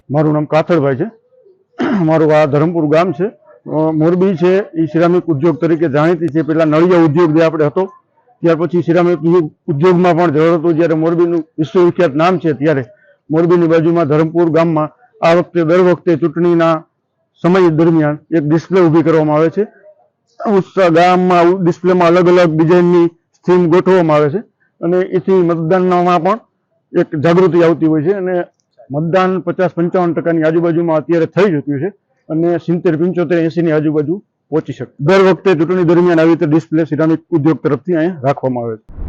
મારું નામ કાથડભાઈ છે. મારું આ ધરમપુર ગામ છે. મોરબી છે એ સિરામિક ઉદ્યોગ તરીકે જાણીતી છે. પહેલા નળિયા ઉદ્યોગ જે આપણે હતો, ત્યાર પછી સિરામિક ઉદ્યોગમાં પણ જરૂર હતું. જ્યારે મોરબીનું વિશ્વવિખ્યાત નામ છે, ત્યારે મોરબીની બાજુમાં ધરમપુર ગામમાં આ વખતે દર વખતે ચૂંટણીના સમય દરમિયાન એક ડિસ્પ્લે ઊભી કરવામાં આવે છે. ગામમાં ડિસ્પ્લેમાં અલગ અલગ ડિઝાઇનની થીમ ગોઠવવામાં આવે છે અને એથી મતદાનમાં પણ એક જાગૃતિ આવતી હોય છે. અને મતદાન 50-55% આજુબાજુમાં અત્યારે થઈ ચૂક્યું છે અને 70-75-80 ની આજુબાજુ પહોંચી શકે. દર વખતે ચૂંટણી દરમિયાન આવી રીતે ડિસ્પ્લે સિરામિક ઉદ્યોગ તરફથી અહીંયા રાખવામાં આવે છે.